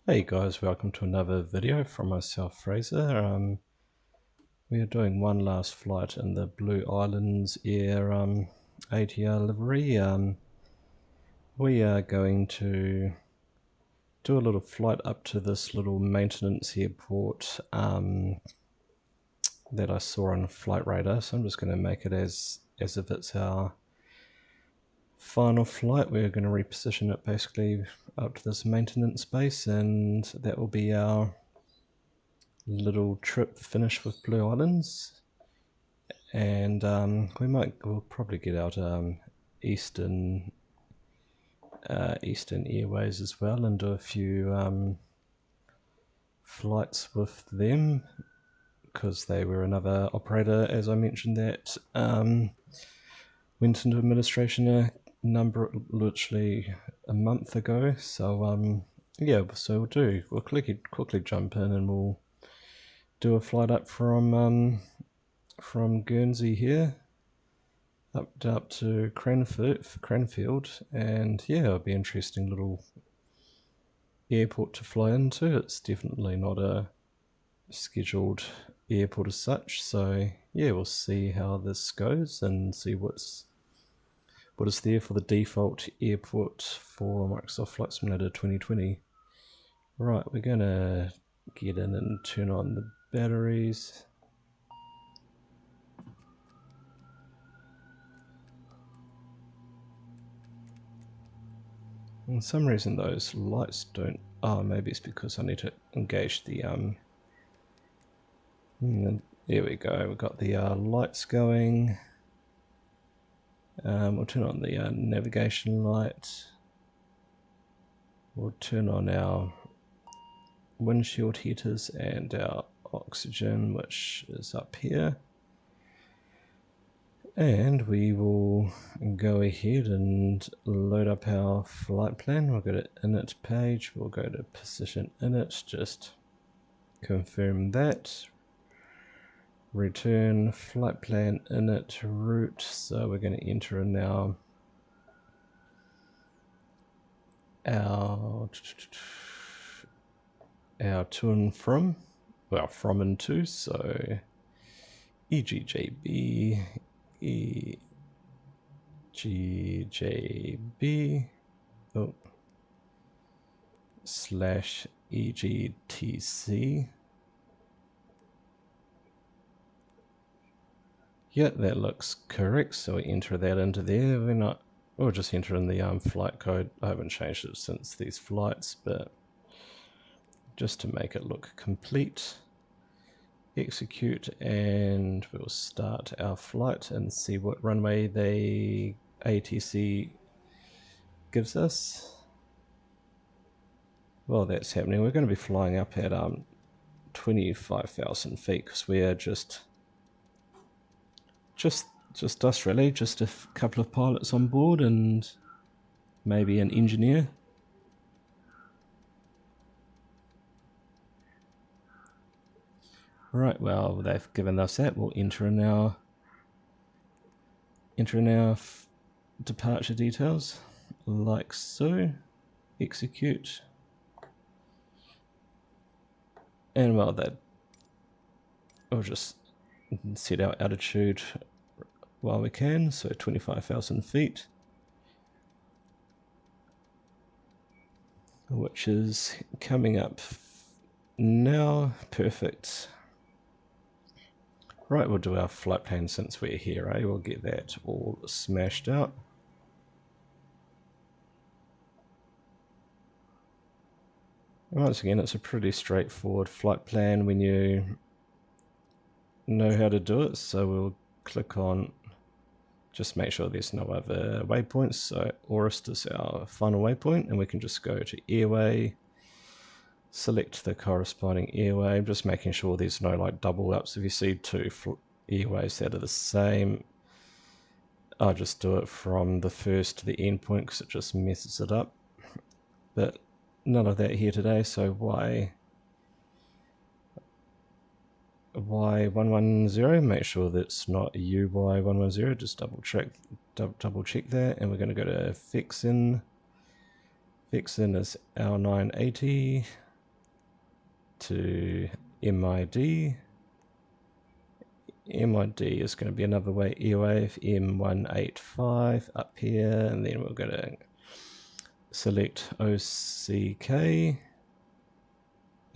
Hey guys, welcome to another video from myself, Fraser. We are doing one last flight in the Blue Islands Air ATR livery. We are going to do a little flight up to this little maintenance airport that I saw on Flight Radar. So I'm just going to make it as if it's our final flight. We're going to reposition it basically up to this maintenance base, and that will be our little trip finished with Blue Islands. And we'll probably get out Eastern Airways as well and do a few flights with them, because they were another operator, as I mentioned, that went into administration literally a month ago. So yeah, so we'll quickly jump in and we'll do a flight up from Guernsey here up to Cranfield, and yeah, it'll be an interesting little airport to fly into. It's definitely not a scheduled airport as such, so yeah, we'll see how this goes and see what is there for the default airport for Microsoft Flight Simulator 2020. Right, we're gonna get in and turn on the batteries. For some reason those lights don't. Oh, maybe it's because I need to engage the there we go. We've got the lights going. We'll turn on the navigation light. We'll turn on our windshield heaters and our oxygen, which is up here. And we will go ahead and load up our flight plan. We'll go to init page. We'll go to position init. Just confirm that. Return flight plan init route. So we're going to enter in now our to and from, well, from and to, so EGJB, oh, slash EGTC. Yeah, that looks correct, so we enter that into there. We'll just enter in the flight code. I haven't changed it since these flights, but just to make it look complete. Execute, and we'll start our flight and see what runway the ATC gives us. Well, that's happening. We're going to be flying up at 25,000 feet, because we are just us really, just a couple of pilots on board and maybe an engineer. Right, well, they've given us that. We'll enter in our departure details like so. Execute. And well, we'll just set our altitude while we can, so 25,000 feet, which is coming up now. Perfect. Right, we'll do our flight plan since we're here, We'll get that all smashed out. Once again, it's a pretty straightforward flight plan when you know how to do it, so we'll click on, just make sure there's no other waypoints, so Aorist is our final waypoint, and we can just go to airway, select the corresponding airway. I'm just making sure there's no like double ups. If you see two airways that are the same, I'll just do it from the first to the end point because it just messes it up. But none of that here today, so why 110, make sure that's not UY110, just double check that, and we're going to go to fix in is our 980, to MID. MID is going to be another way airwave M185 up here, and then we're going to select OCK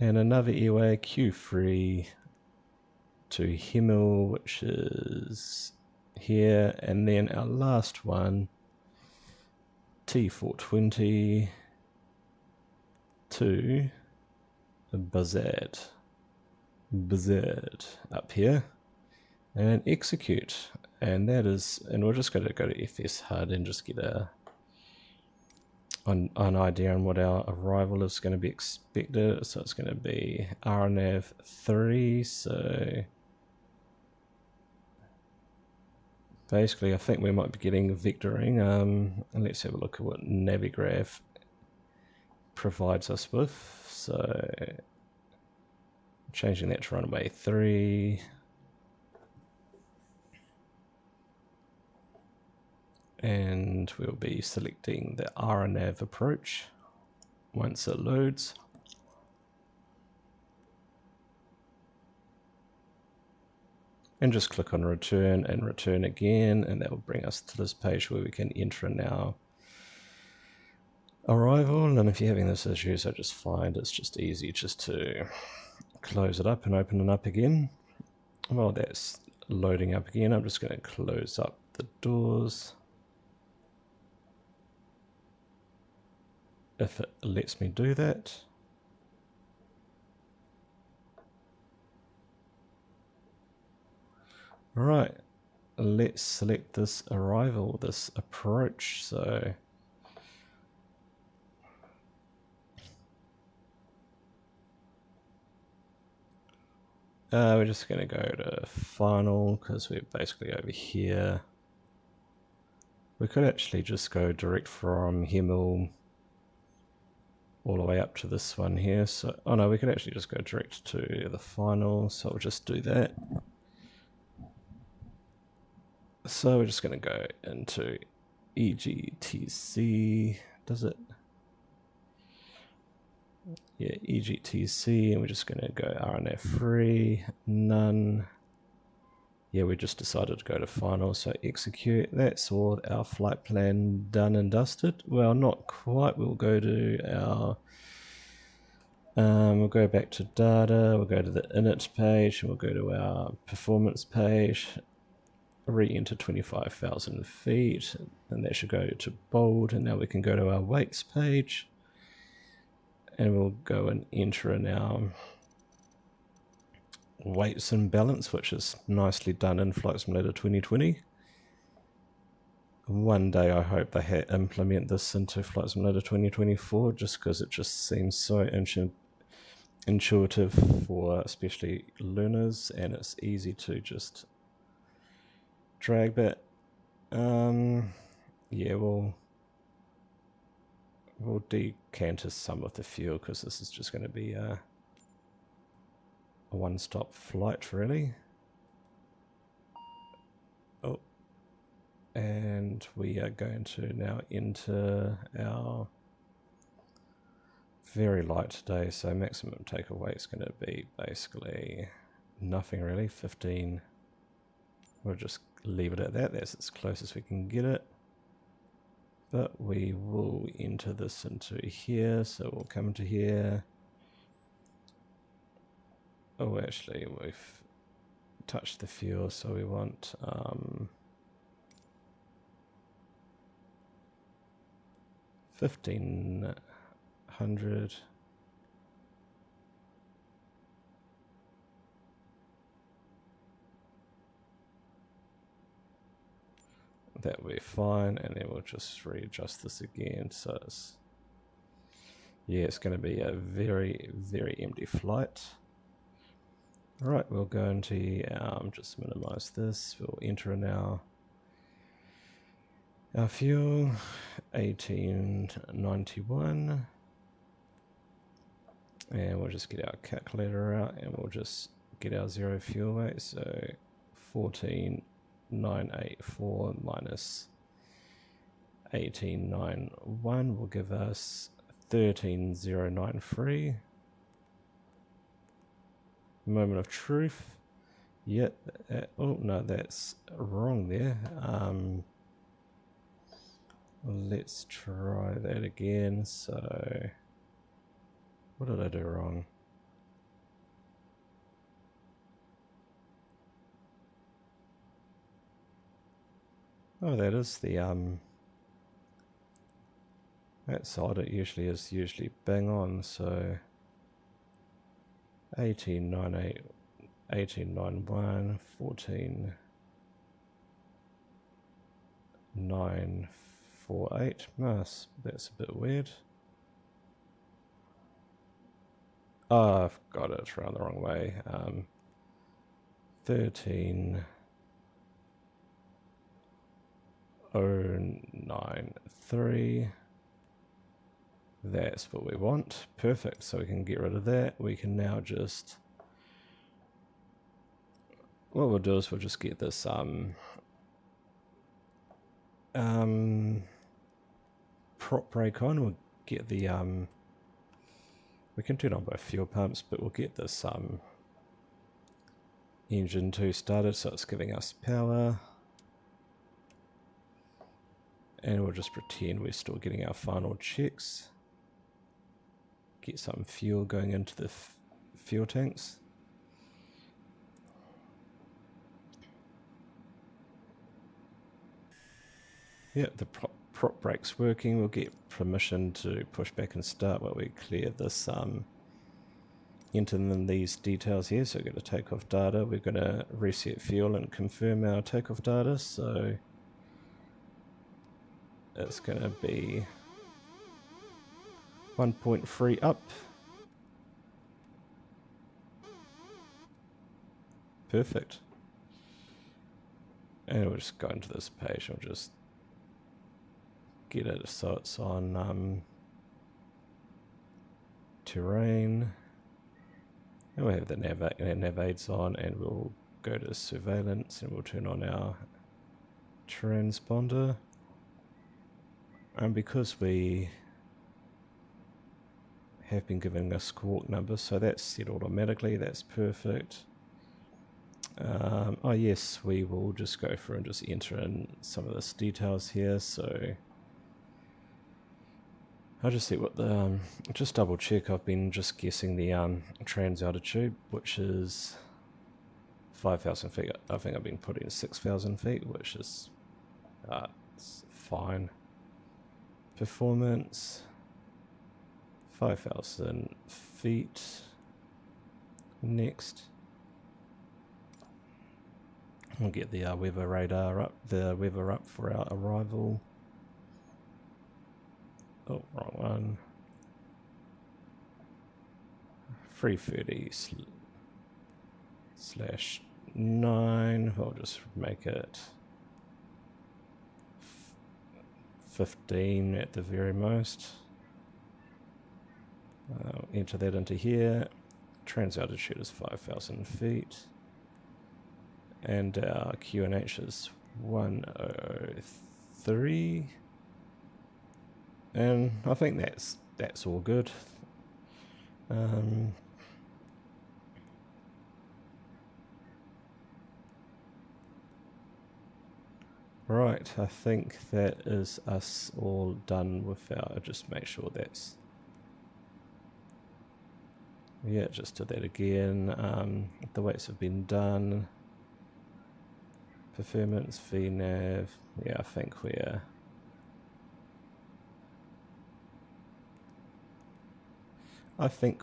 and another airway Q3 to Himmel, which is here, and then our last one T420 to Buzzard up here, and execute. And that is, and we're just going to go to FS HUD and just get an idea on what our arrival is going to be expected. So it's going to be RNAV 3. So basically, I think we might be getting vectoring. And let's have a look at what Navigraph provides us with. So changing that to runway 3. And we'll be selecting the RNAV approach once it loads. And just click on return and return again, and that will bring us to this page where we can enter in our arrival. And if you're having this issue, I just find it's just easy just to close it up and open it up again. While that's loading up again, I'm just going to close up the doors, if it lets me do that. Right, let's select this arrival, this approach. So we're just going to go to final because we're basically over here. We could actually just go direct from Himmel all the way up to this one here. So, oh no, we could actually just go direct to the final. So we'll just do that. So we're just going to go into EGTC. Does it? Yeah, EGTC, and we're just going to go RNF free, none. Yeah, we just decided to go to final, so execute. That's all our flight plan done and dusted. Well, not quite. We'll go to our, we'll go back to data, we'll go to the init page, and we'll go to our performance page, re-enter 25,000 feet, and that should go to bold, and now we can go to our weights page, and we'll go and enter in our weights and balance, which is nicely done in Flight Simulator 2020. One day I hope they implement this into Flight Simulator 2024, just because it just seems so intuitive for especially learners, and it's easy to just drag. But yeah, we'll decant some of the fuel, because this is just going to be a one-stop flight, really. Oh, and we are going to now enter our very light today, so maximum takeaway is going to be basically nothing really, 15. We'll just leave it at that. That's as close as we can get it. But we will enter this into here, so we'll come to here. Oh, actually, we've touched the fuel, so we want 1500. That we're fine, and then we'll just readjust this again. So it's, yeah, it's going to be a very, very empty flight. All right, we'll go into just minimize this. We'll enter in our fuel, 1891, and we'll just get our calculator out, and we'll just get our zero fuel weight. So 14984 minus 1891 will give us 13093. Moment of truth. Yep. Oh no, that's wrong there. Let's try that again. So, what did I do wrong? Oh, that is the that side it usually is bang on. So 1898, 1891, 14948. That's a bit weird. Oh, I've got it around the wrong way. 13093. That's what we want. Perfect. So we can get rid of that. We can now just, what we'll do is we'll just get this prop brake on. We'll get the we can turn on both fuel pumps, but we'll get this engine 2 started, so it's giving us power. And we'll just pretend we're still getting our final checks. Get some fuel going into the fuel tanks. Yeah, the prop brake's working. We'll get permission to push back and start while we clear this, enter in these details here. So we've got the takeoff data. We're going to reset fuel and confirm our takeoff data. So it's going to be 1.3 up. Perfect. And we'll just go into this page. I'll just get it so it's on terrain. And we'll have the nav aids on, and we'll go to surveillance, and we'll turn on our transponder. And because we have been given a squawk number, so that's set automatically, that's perfect. Oh yes, we will just go through and just enter in some of this details here. So I'll just see what the, just double check, I've been just guessing the trans altitude, which is 5,000 feet. I think I've been putting 6,000 feet, which is it's fine. Performance, 5,000 feet. Next. We'll get the weather radar up, the weather up for our arrival. Oh, wrong one. 330/9. I'll just make it 15 at the very most. Enter that into here. Trans altitude is 5,000 feet. And our QNH is 103. And I think that's all good. Right, I think that is us all done with our, just make sure that's, yeah, just did that again. The weights have been done. Performance, VNAV, yeah, I think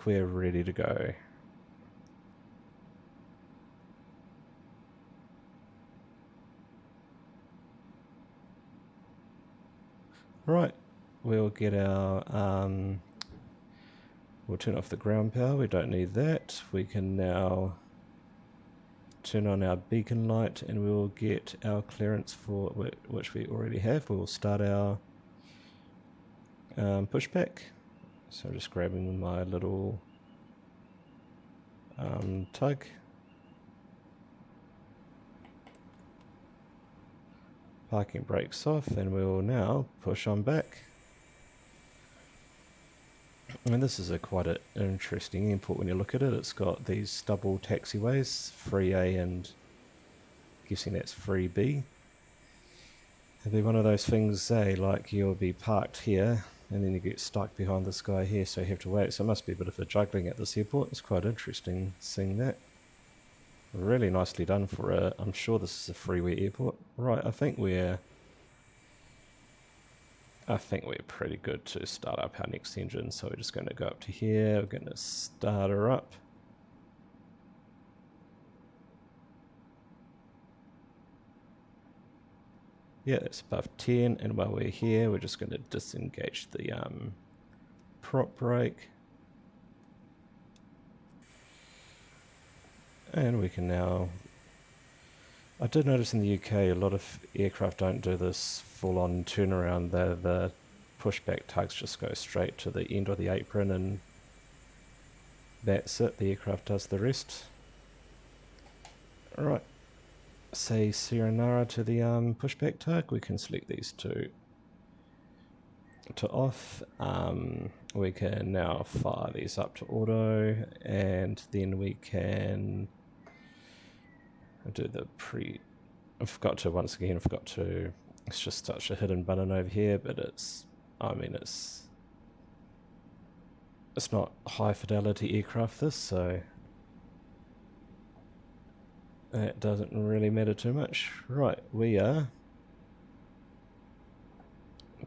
we're ready to go. Right, we'll get our, we'll turn off the ground power, we don't need that. We can now turn on our beacon light, and we'll get our clearance for, which we already have. We'll start our pushback. So just grabbing my little tug. Parking brakes off, and we will now push on back. I mean, this is quite an interesting airport when you look at it. It's got these double taxiways, free A and guessing that's free B. It'd be one of those things, like you'll be parked here and then you get stuck behind this guy here, so you have to wait. So it must be a bit of a juggling at this airport. It's quite interesting seeing that. Really nicely done for a, I'm sure this is a freeway airport. Right, I think we're pretty good to start up our next engine. So we're just going to go up to here. We're going to start her up. Yeah, it's above 10, and while we're here, we're just going to disengage the prop brake. And we can now... I did notice in the UK a lot of aircraft don't do this full-on turnaround. The pushback tugs just go straight to the end of the apron and that's it. The aircraft does the rest. Alright. Say Sayonara to the pushback tug. We can select these two to off. We can now fire these up to auto, and then we can do the I forgot to, it's just such a hidden button over here, but it's not high fidelity aircraft this, so that doesn't really matter too much. Right, we are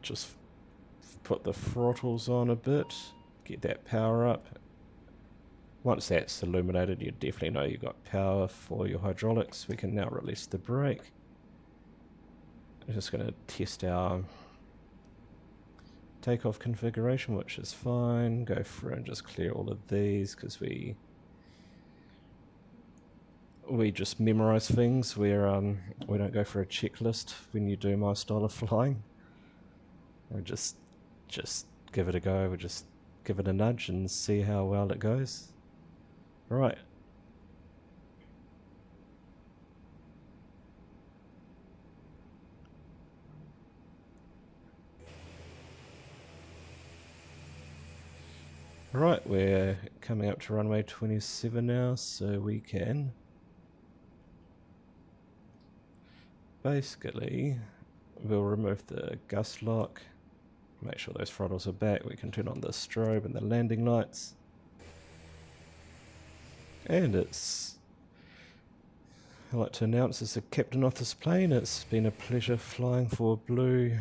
just put the throttles on a bit, get that power up. Once that's illuminated, you definitely know you've got power for your hydraulics. We can now release the brake. I'm just going to test our takeoff configuration, which is fine. Go through and just clear all of these because we just memorize things. We don't go for a checklist when you do my style of flying. We just give it a go. We just give it a nudge and see how well it goes. Right. Right, we're coming up to runway 27 now, so we can basically, we'll remove the gust lock, make sure those throttles are back. We can turn on the strobe and the landing lights. And I'd like to announce as the captain of this plane, it's been a pleasure flying for Blue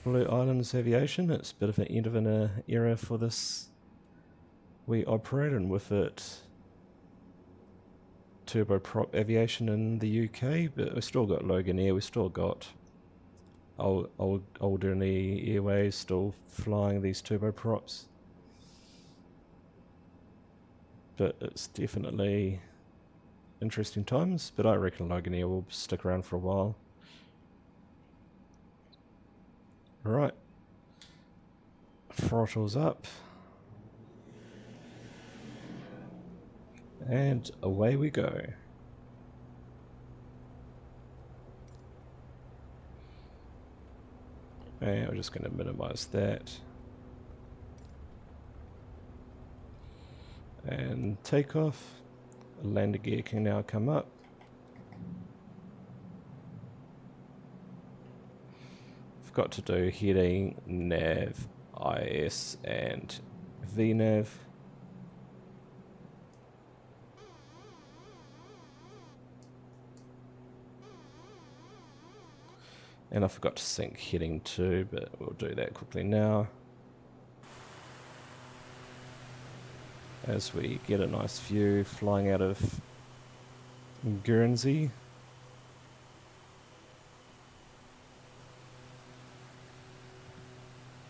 Islands Aviation. It's a bit of an end of an era for this we operate, and with it turboprop aviation in the UK, but we've still got Logan Air, we've still got Alderney Airways still flying these turboprops. But it's definitely interesting times, but I reckon Logan Air will stick around for a while. Right, throttles up, and away we go. And we're just going to minimize that. And takeoff. Landing gear can now come up. Forgot to do heading, nav, IS, and VNav. And I forgot to sync heading too, but we'll do that quickly now. As we get a nice view flying out of Guernsey.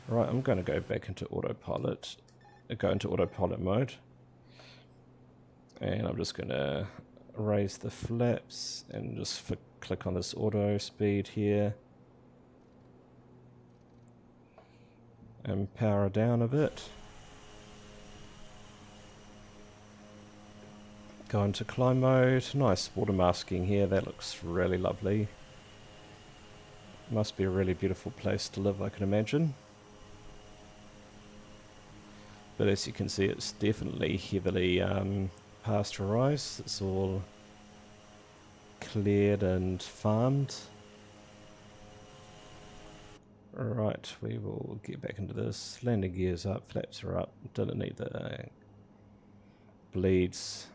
Right, I'm going to go back into autopilot, mode. And I'm just going to raise the flaps and just click on this auto speed here. And power down a bit. Go into climb mode. Nice water masking here, that looks really lovely. Must be a really beautiful place to live, I can imagine. But as you can see, it's definitely heavily pasteurized. It's all cleared and farmed. Right, we will get back into this. Landing gears up, flaps are up. Didn't need the bleeds.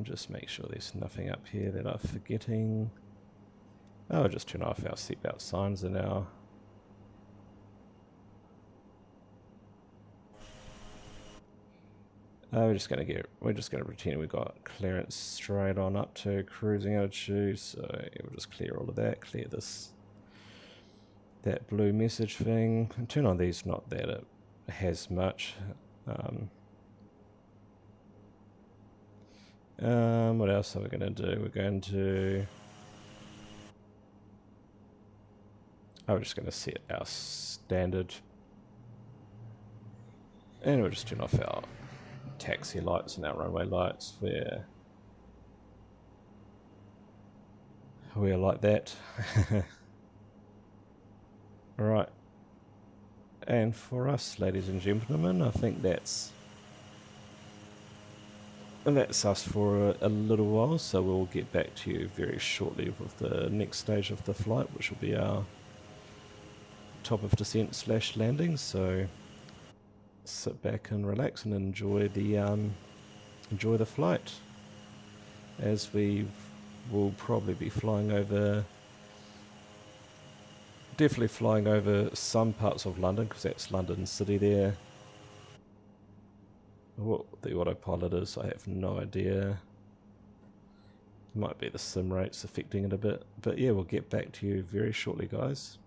Just make sure there's nothing up here that I'm forgetting. Oh, just turn off our seatbelt signs and our we're just gonna pretend we got clearance straight on up to cruising altitude. So yeah, we'll just clear all of that. Clear that blue message thing, and turn on these. Not that it has much. What else are we gonna do? We're going to. Oh, we're just gonna set our standard, and we'll just turn off our taxi lights and our runway lights where we're like that. Right, and for us, ladies and gentlemen, I think that's us for a little while, so we'll get back to you very shortly with the next stage of the flight, which will be our top of descent / landing. So sit back and relax and enjoy the flight, as we will probably be definitely flying over some parts of London, because that's London City there. What the autopilot is, I have no idea. Might be the sim rates affecting it a bit, but yeah, we'll get back to you very shortly, guys.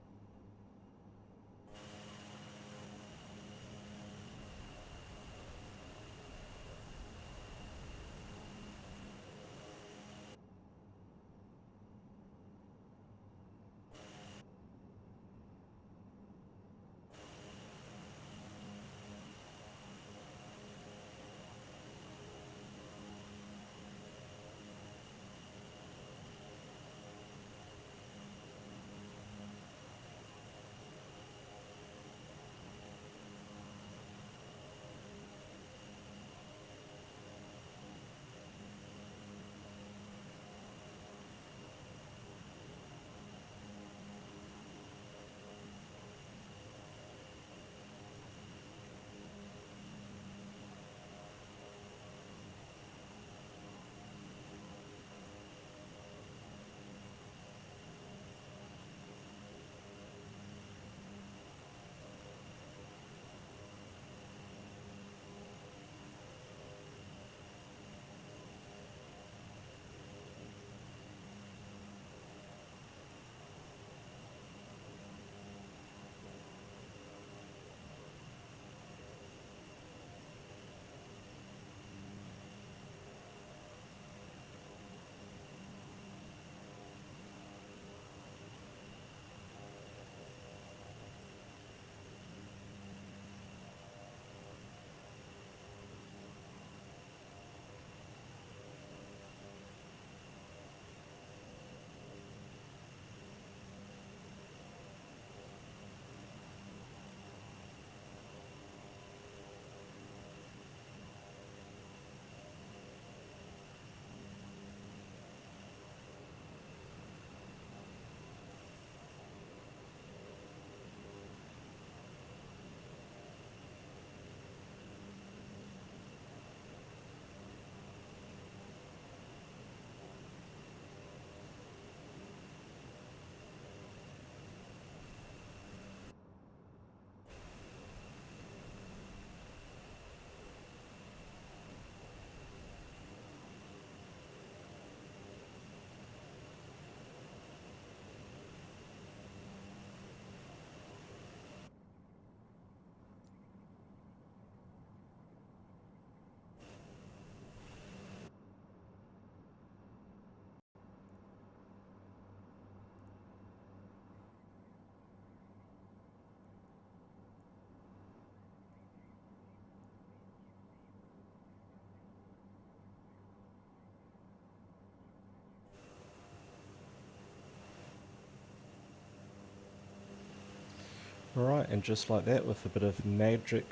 Alright, and just like that, with a bit of magicry,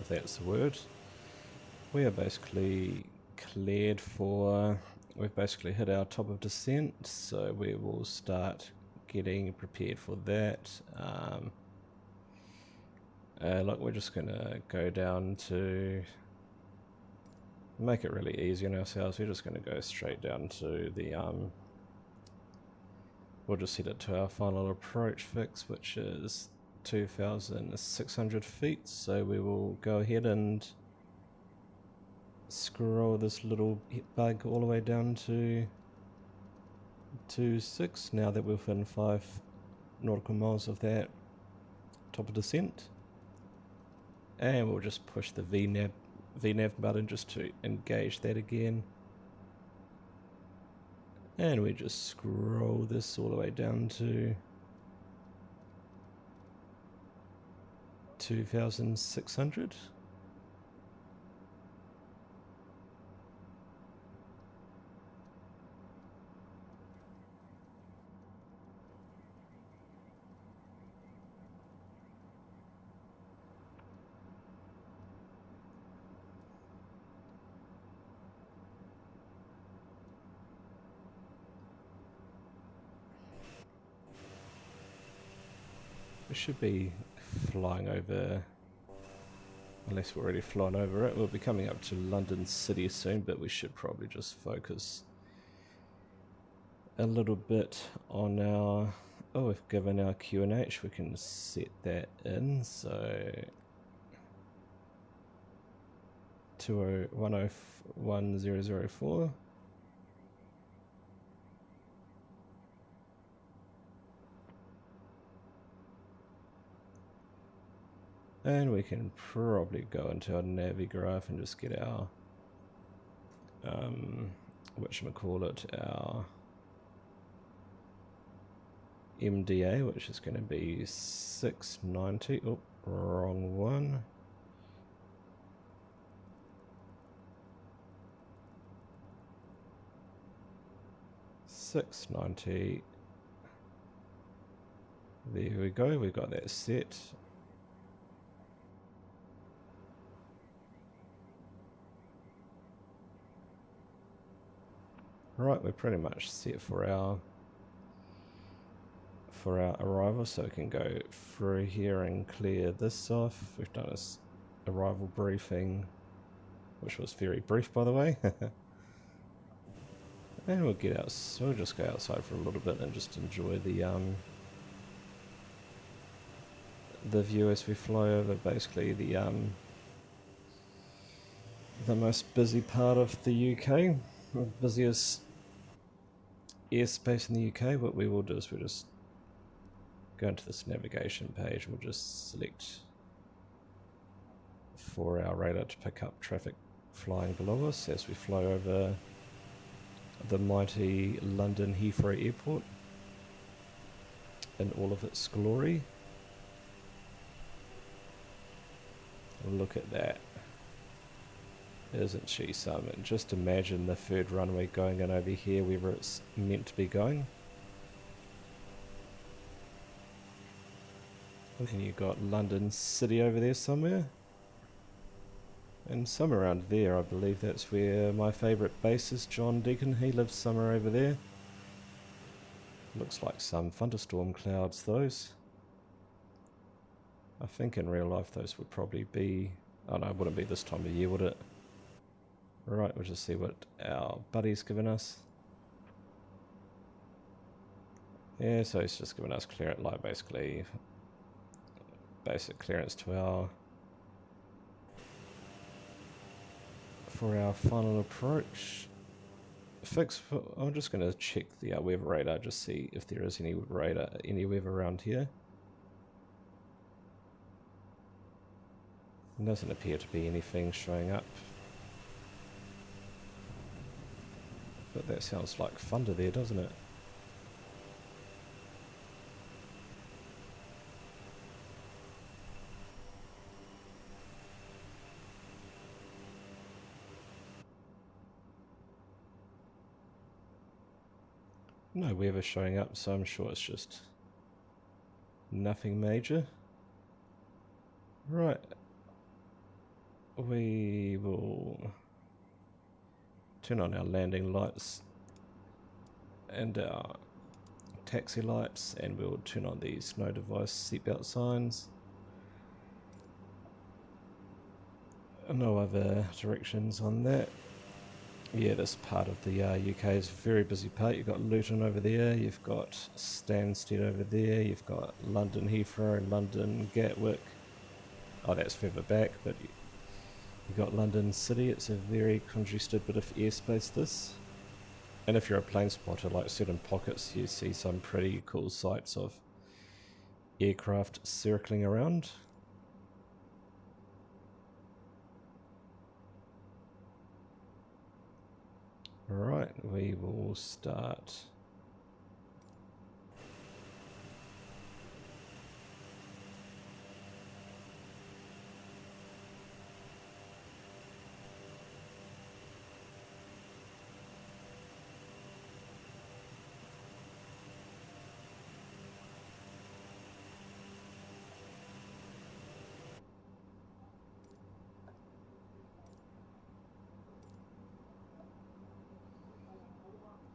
if that's the word, we are basically cleared for, we've basically hit our top of descent, so we will start getting prepared for that. Look, we're just going to go down to make it really easy on ourselves. We're just going to go straight down to the, we'll just set it to our final approach fix, which is 2,600 feet. So we will go ahead and scroll this little bug all the way down to 2.6 now that we're within 5 nautical miles of that top of descent. And we'll just push the VNAV button just to engage that again. And we just scroll this all the way down to 2,600. We should be flying over, unless we're already flying over it. We'll be coming up to London City soon, but we should probably just focus a little bit on our, oh, we've given our QNH, we can set that in, so 101.004. And we can probably go into our navigraph and just get our, whatchamacallit, our MDA, which is going to be 690, oh, wrong one. $690. There we go, we got that set. Right, we're pretty much set for our arrival, so we can go through here and clear this off. We've done this arrival briefing, which was very brief, by the way. And we'll get out. So we'll just go outside for a little bit and just enjoy the view as we fly over. Basically, the most busy part of the UK, the busiest airspace in the UK. What we will do is we'll just go into this navigation page and we'll just select for our radar to pick up traffic flying below us as we fly over the mighty London Heathrow Airport in all of its glory. Look at that. Isn't she something? Just imagine the third runway going in over here wherever it's meant to be going. And you've got London City over there somewhere. And somewhere around there, I believe that's where my favourite base is, John Deacon. He lives somewhere over there. Looks like some thunderstorm clouds, those. I think in real life those would probably be... Oh no, it wouldn't be this time of year, would it? Right, we'll just see what our buddy's given us. Yeah, so he's just given us clearance, like basically basic clearance to our for our final approach. I'm just going to check the weather radar, just see if there is any radar, any weather around here. It doesn't appear to be anything showing up. But that sounds like thunder there, doesn't it? No weather showing up, so I'm sure it's just Nothing major. Right. We will turn on our landing lights and our taxi lights, and we'll turn on these no device seatbelt signs. No other directions on that. Yeah, this part of the UK is a very busy part. You've got Luton over there, you've got Stansted over there, you've got London Heathrow, London Gatwick. Oh, that's further back, but you've got London City. It's a very congested bit of airspace, this. And if you're a plane spotter, like certain pockets, you see some pretty cool sights of aircraft circling around. Alright, we will start.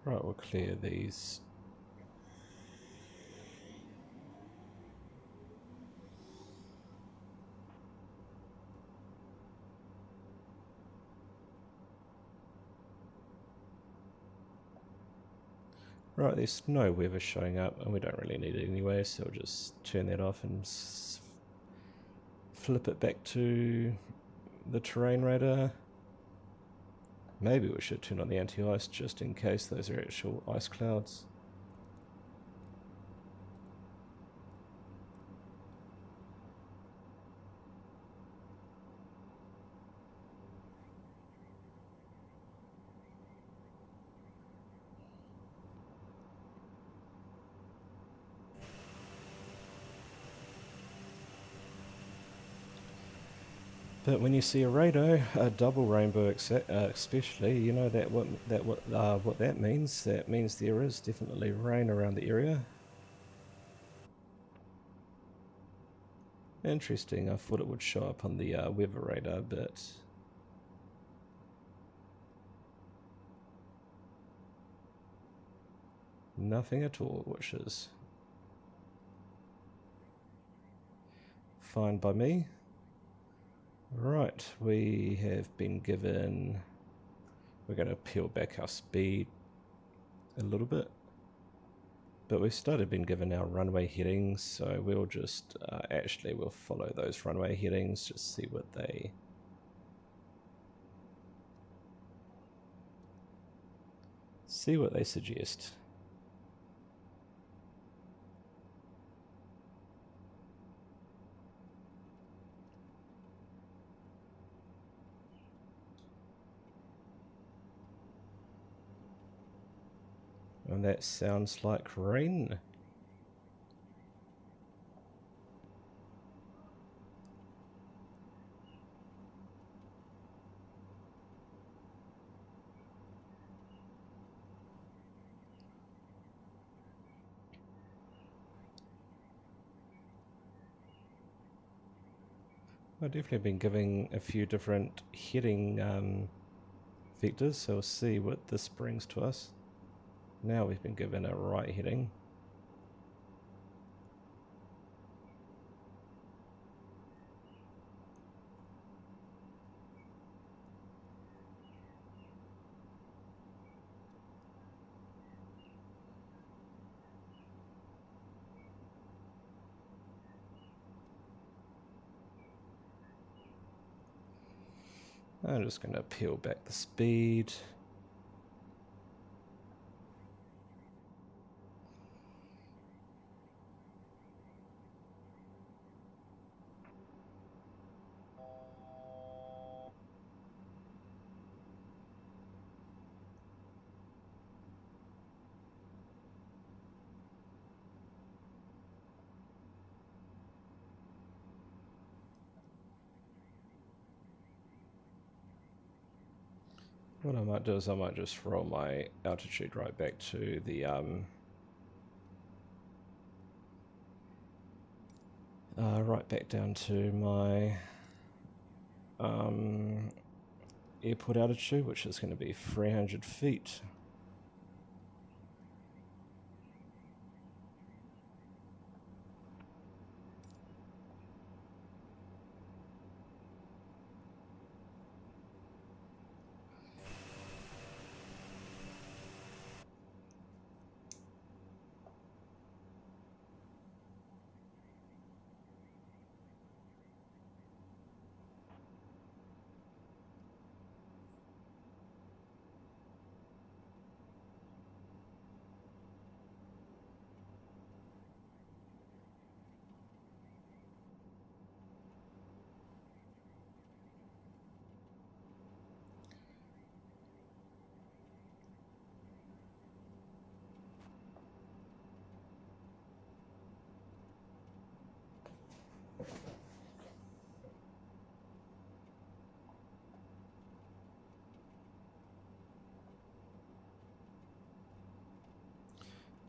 Right, we'll clear these. Right, there's no weather showing up, and we don't really need it anyway, so we'll just turn that off and flip it back to the terrain radar. Maybe we should turn on the anti-ice just in case those are actual ice clouds. But when you see a radar, a double rainbow especially, you know that what that means. That means there is definitely rain around the area. Interesting. I thought it would show up on the weather radar, but nothing at all, which is fine by me. Right, we have been given, we're going to peel back our speed a little bit, but we've started been given our runway headings, so we'll just, we'll follow those runway headings, just see what they suggest. And that sounds like rain. I've definitely been giving a few different heading vectors, so we'll see what this brings to us. Now we've been given a right heading. I'm just going to peel back the speed. What I might do is I might just roll my altitude right back to the right back down to my airport altitude, which is going to be 300 feet.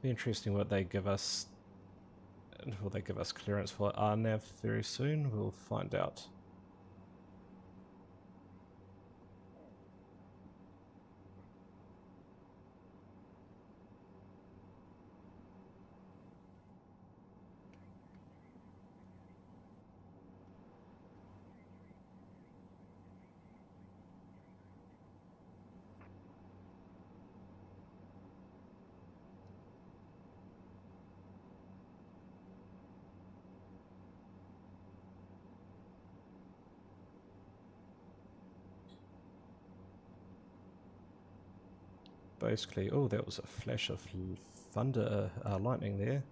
Be interesting what they give us. Will they give us clearance for RNAV very soon? We'll find out. Basically, oh, that was a flash of thunder, lightning there.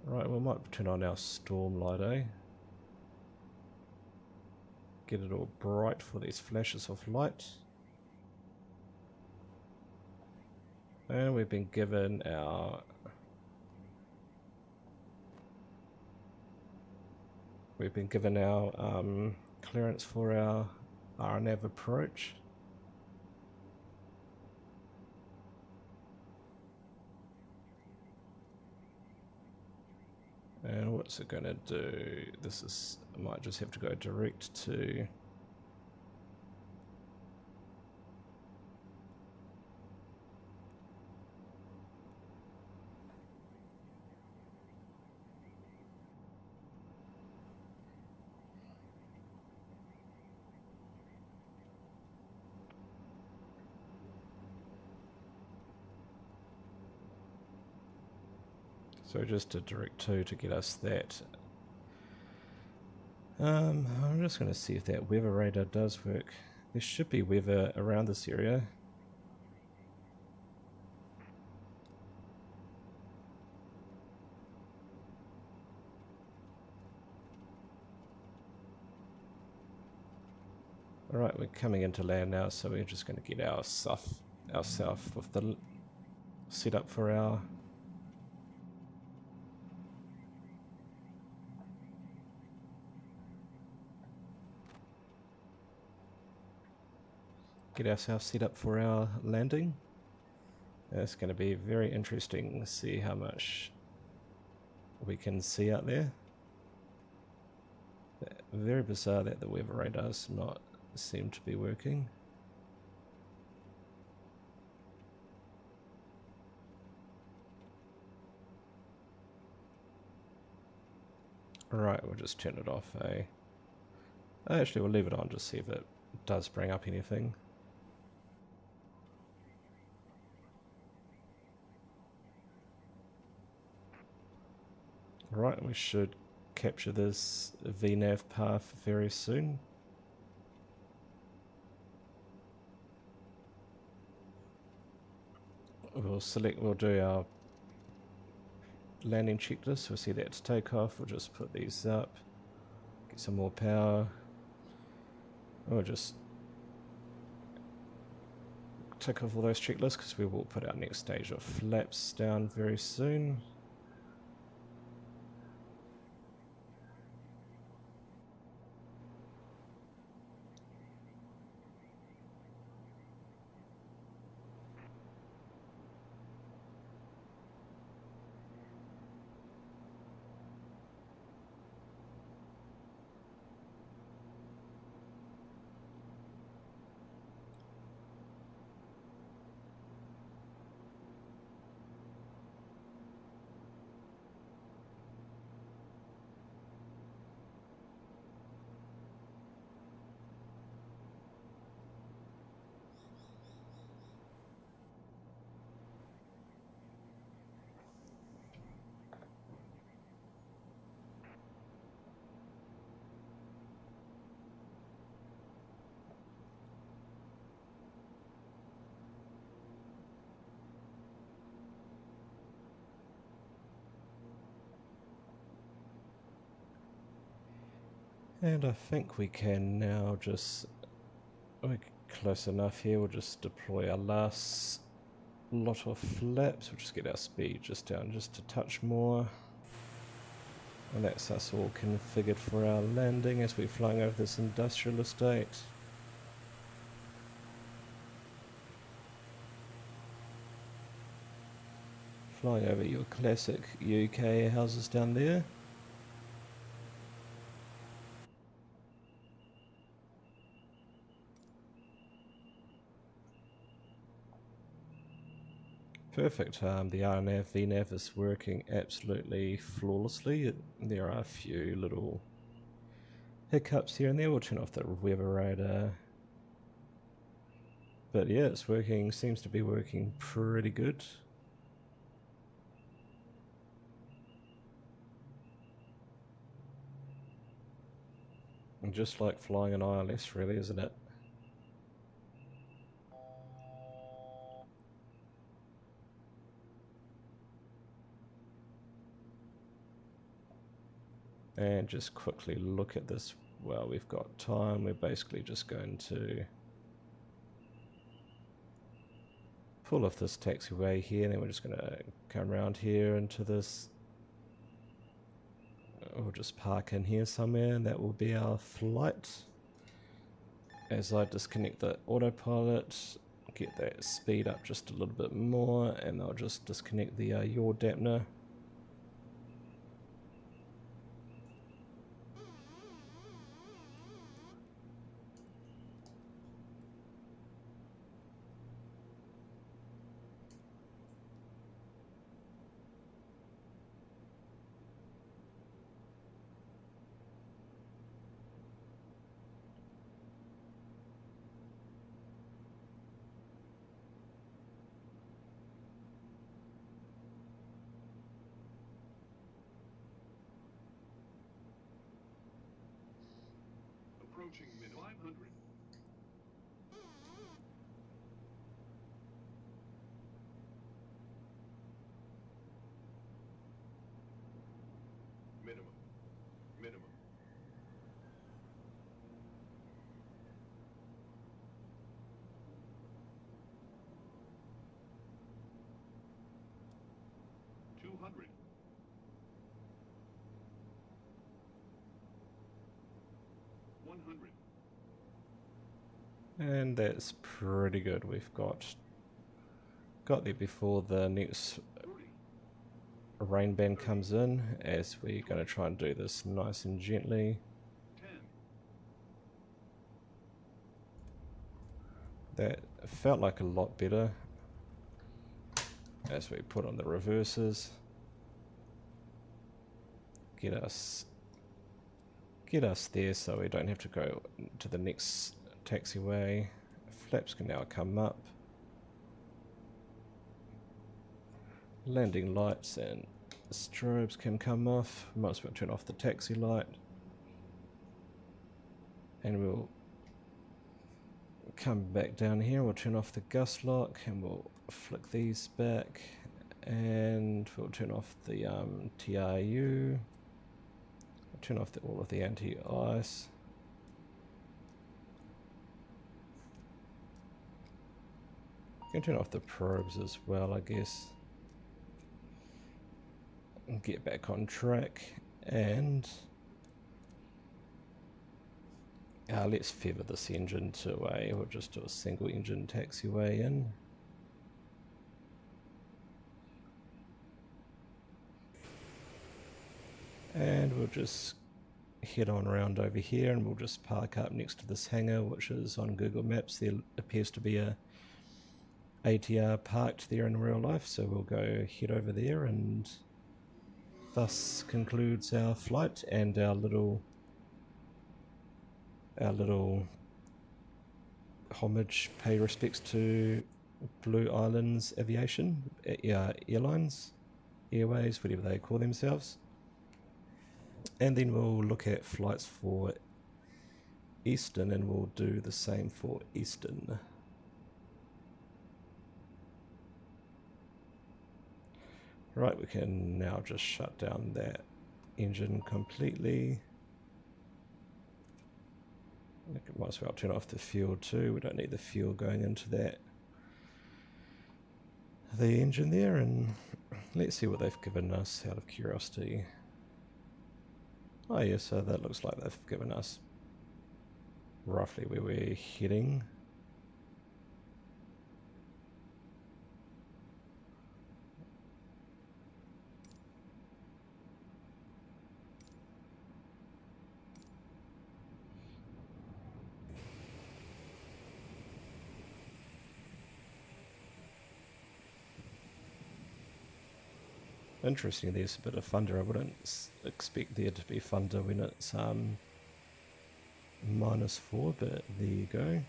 Right, we might turn on our storm light, eh? Get it all bright for these flashes of light. And we've been given our... clearance for our RNAV approach. And what's it going to do? This is, I might just have to go direct to... So just a direct to get us that. I'm just going to see if that weather radar does work. There should be weather around this area. Alright, we're coming into land now, so we're just going to get our south with the setup for our... Get ourselves set up for our landing. It's going to be very interesting to see how much we can see out there. Very bizarre that the weather radar does not seem to be working. Right, we'll just turn it off, eh? Actually, we'll leave it on, just see if it does bring up anything. Right, we should capture this VNAV path very soon. We'll do our landing checklist. We'll see that's takeoff. We'll just put these up, get some more power. We'll just tick off all those checklists because we will put our next stage of flaps down very soon. And I think we can now just, we're close enough here, we'll just deploy our last lot of flaps. We'll just get our speed just down just a touch more. And that's us all configured for our landing as we're flying over this industrial estate. Flying over your classic UK houses down there. Perfect. The RNAV VNAV is working absolutely flawlessly. There are a few little hiccups here and there. We'll turn off the weather radar. But yeah, it's working, seems to be working pretty good. And just like flying an ILS really, isn't it? And just quickly look at this. Well, we've got time. We're basically just going to pull off this taxiway here, and then we're just going to come around here into this. We'll just park in here somewhere, and that will be our flight. As I disconnect the autopilot, get that speed up just a little bit more, and I'll just disconnect the yaw dampener. Approaching minimum 500. Minimum. Minimum. $200. $100. And that's pretty good. We've got there before the next 40. rain band comes in, as we're going to try and do this nice and gently. 10. That felt like a lot better as we put on the reverses. Get us there so we don't have to go to the next taxiway. Flaps can now come up. Landing lights and strobes can come off. Might as well turn off the taxi light. And we'll come back down here. We'll turn off the gust lock and we'll flick these back. And we'll turn off the TRU. Turn off all of the anti-ice. You can turn off the probes as well, I guess. And get back on track. And let's feather this engine to we'll just do a single engine taxiway in. And we'll just head on around over here and we'll just park up next to this hangar, which is on Google Maps. There appears to be a ATR parked there in real life, so we'll go head over there, and thus concludes our flight and our little homage, pay respects to Blue Islands Aviation, airlines, airways, whatever they call themselves. And then we'll look at flights for Eastern, and we'll do the same for Eastern. Right, we can now just shut down that engine completely. I might as well turn off the fuel too. We don't need the fuel going into the engine there, and let's see what they've given us out of curiosity. Oh yeah, so that looks like they've given us roughly where we're heading. Interesting, there's a bit of thunder. I wouldn't expect there to be thunder when it's -4, but there you go.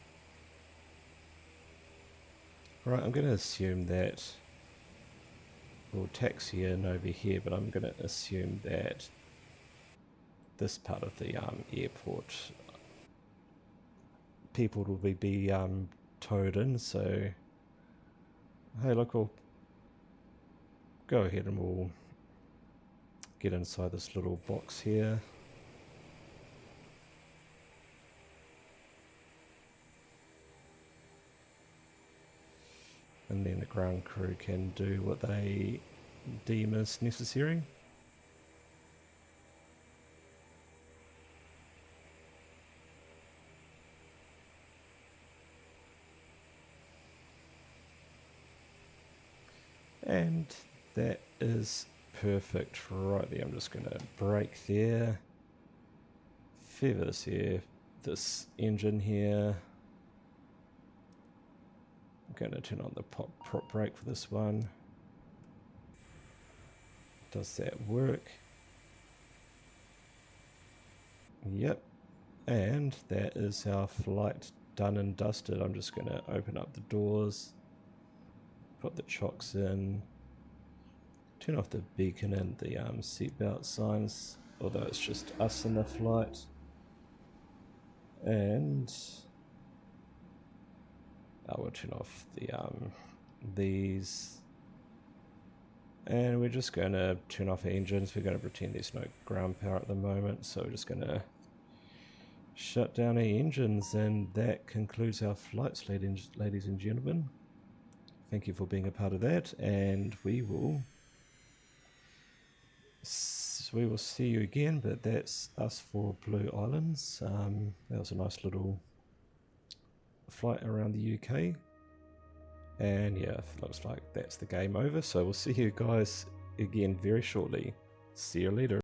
Right, I'm going to assume that we'll taxi in over here, but I'm going to assume that this part of the airport people will be towed in, so hey look, we'll go ahead and we'll get inside this little box here. And then the ground crew can do what they deem as necessary. And that is perfect right there. I'm just going to brake there, feather this here, this engine here. I'm going to turn on the prop brake for this one. Does that work? Yep. And that is our flight done and dusted. I'm just going to open up the doors, put the chocks in, turn off the beacon and the seatbelt signs, although it's just us in the flight. And I will turn off the these, and we're just going to turn off our engines. We're going to pretend there's no ground power at the moment, so we're just going to shut down our engines, and that concludes our flights, ladies and gentlemen. Thank you for being a part of that, and we will see you again. But that's us for Blue Islands. That was a nice little flight around the UK, and yeah, it looks like that's the game over, so we'll see you guys again very shortly. See you later.